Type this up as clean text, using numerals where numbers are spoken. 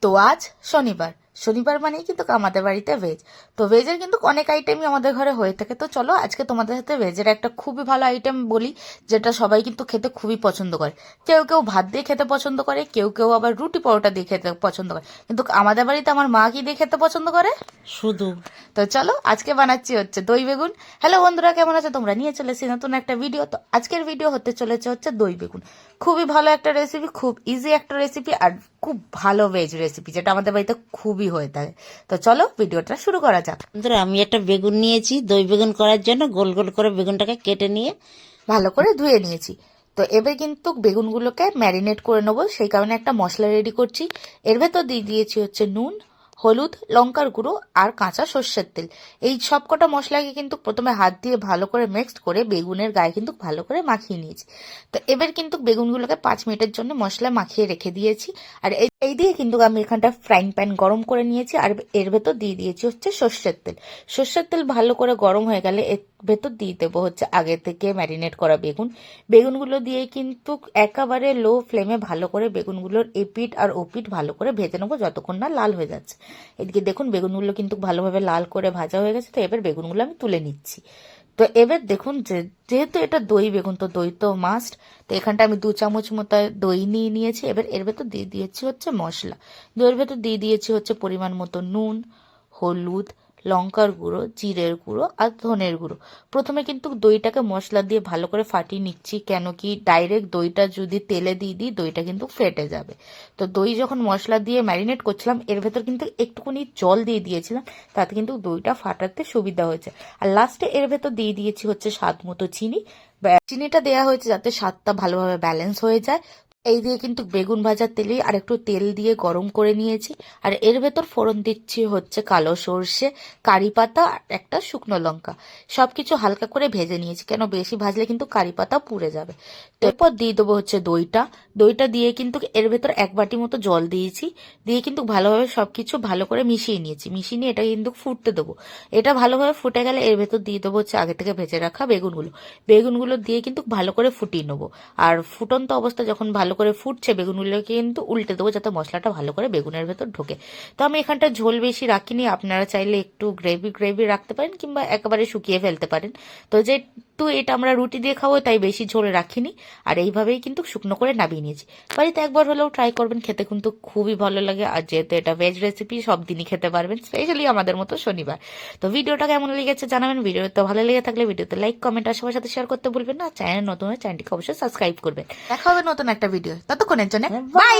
তো আজ শনিবার, শনিবার মানেই কিন্তু আমাদের বাড়িতে ভেজ। তো ভেজের কিন্তু অনেক আইটেমই আমাদের ঘরে হয়ে থাকে। তো চলো আজকে তোমাদের সাথে ভেজের একটা খুবই ভালো আইটেম বলি, যেটা সবাই কিন্তু খেতে খুবই পছন্দ করে। কেউ কেউ ভাত দিয়ে খেতে পছন্দ করে, কেউ কেউ আবার রুটি পরোটা দিয়ে খেতে পছন্দ করে, কিন্তু আমাদের বাড়িতে আমার মা কি দিয়ে খেতে পছন্দ করে? শুধু। তো চলো আজকে বানাচ্ছি হচ্ছে দই বেগুন। হ্যালো বন্ধুরা, কেমন আছো তোমরা? নিয়ে চলেছি নতুন একটা ভিডিও। তো আজকের ভিডিও হতে চলেছে হচ্ছে দই বেগুন। খুবই ভালো একটা রেসিপি, খুব ইজি একটা রেসিপি, আর খুব ভালো ভেজ রেসিপি, যেটা আমাদের বাড়িতে খুবই হয়ে থাকে। তো চলো ভিডিওটা শুরু করা যাক। বন্ধুরা, আমি একটা বেগুন নিয়েছি দই বেগুন করার জন্য। গোল গোল করে বেগুনটাকে কেটে নিয়ে ভালো করে ধুয়ে নিয়েছি। তো এবার কিন্তু বেগুনগুলোকে ম্যারিনেট করে নেবো, সেই কারণে একটা মশলা রেডি করছি। এর ভেতর দিয়ে দিয়েছি হচ্ছে নুন, হলুদ, লঙ্কার গুঁড়ো আর কাঁচা সর্ষের তেল। এই সব কটা মশলাকে কিন্তু প্রথমে হাত দিয়ে ভালো করে মিক্সড করে বেগুনের গায়ে কিন্তু ভালো করে মাখিয়ে নিয়েছি। তো এবার কিন্তু বেগুনগুলোকে 5 মিনিটের জন্য মশলা মাখিয়ে রেখে দিয়েছি। আর এই দিয়ে কিন্তু আমি এখানটা ফ্রাইং প্যান গরম করে নিয়েছি, আর এর ভেতর দিয়ে দিয়েছি হচ্ছে সর্ষের তেল। সর্ষের তেল ভালো করে গরম হয়ে গেলে এর ভেতর দিয়ে দেবো হচ্ছে আগে থেকে ম্যারিনেট করা বেগুন। বেগুনগুলো দিয়ে কিন্তু একেবারে লো ফ্লেমে ভালো করে বেগুনগুলোর এপিট আর ওপিট ভালো করে ভেজে নেবো, যতক্ষণ না লাল হয়ে যাচ্ছে। এদিকে দেখুন বেগুনগুলো কিন্তু ভালোভাবে লাল করে ভাজা হয়ে গেছে। তো এবার বেগুনগুলো আমি তুলে নিচ্ছি। তো এবার দেখুন যেহেতু এটা দই বেগুন, তো দই তো মাস্ট। তো এখানটা আমি 2 চামচ মতো দই নিয়ে নিয়েছি। এবার এর ভেতর দিয়ে দিয়েছি হচ্ছে মশলা। দইয়ের ভেতর দিয়ে দিয়েছি হচ্ছে পরিমাণ মতো নুন, হলুদ, লঙ্কার গুঁড়ো, জিরের গুঁড়ো আর ধনের গুঁড়ো। প্রথমে কিন্তু দইটাকে মশলা দিয়ে ভালো করে ফাটিয়ে নিচ্ছি, কেন কি ডাইরেক্ট দইটা যদি তেলে দিয়ে দিই দইটা কিন্তু ফেটে যাবে। তো দই যখন মশলা দিয়ে ম্যারিনেট করছিলাম এর ভেতর কিন্তু একটুখানি জল দিয়ে দিয়েছিলাম, তাতে কিন্তু দইটা ফাটাতে সুবিধা হয়েছে। আর লাস্টে এর ভেতর দিয়ে দিয়েছি হচ্ছে স্বাদ মতো চিনি। চিনিটা দেওয়া হয়েছে যাতে স্বাদটা ভালোভাবে ব্যালেন্স হয়ে যায়। এই দিয়ে কিন্তু বেগুন ভাজার তেলে আর একটু তেল দিয়ে গরম করে নিয়েছি। আর এর ভেতর ফোড়ন দিচ্ছি হচ্ছে কালো সর্ষে, কারি পাতা আর একটা শুকনো লঙ্কা। সবকিছু হালকা করে ভেজে নিয়েছি, কেন বেশি ভাজলে কিন্তু কারি পাতা পুড়ে যাবে। তো এরপর দিয়ে দেবো হচ্ছে দইটা। দইটা দিয়ে কিন্তু এর ভেতর 1 বাটি মতো জল দিয়েছি, দিয়ে কিন্তু ভালোভাবে সবকিছু ভালো করে মিশিয়ে নিয়েছি। মিশিয়ে নিয়ে এটা কিন্তু ফুটতে দেবো। এটা ভালোভাবে ফুটে গেলে এর ভেতর দিয়ে দেবো হচ্ছে আগে থেকে ভেজে রাখা বেগুনগুলো। বেগুনগুলো দিয়ে কিন্তু ভালো করে ফুটিয়ে নেবো। আর ফুটন্ত অবস্থা যখন ভালো করে ফুটছে বেগুনগুলোকে কিন্তু উল্টে দেবো, যাতে মশলাটা ভালো করে বেগুনের ভেতর ঢোকে। তো আমি এখানটা ঝোল বেশি রাখিনি, আপনারা চাইলে একটু গ্রেভি গ্রেভি রাখতে পারেন কিংবা একেবারে শুকিয়ে ফেলতে পারেন। তো যেহেতু এটা আমরা রুটি দিয়ে খাবো তাই বেশি ঝোল রাখিনি, আর এইভাবেই কিন্তু শুকনো করে নামিয়ে নিয়েছি। বাড়িতে একবার হলেও ট্রাই করবেন, খেতে কিন্তু খুবই ভালো লাগে। আর যেহেতু এটা ভেজ রেসিপি সব দিনই খেতে পারবেন, স্পেশালি আমাদের মতো শনিবার। তো ভিডিওটা কেমন লেগেছে জানাবেন। ভিডিওতে ভালো লেগে থাকলে ভিডিওতে লাইক, কমেন্ট আর সবার সাথে শেয়ার করতে ভুলবেন না। চ্যানেল নতুন হলে চ্যানেলটিকে অবশ্যই সাবস্ক্রাইব করবেন। দেখা হবে নতুন একটা ভিডিও, ততক্ষণের জন্য বাই।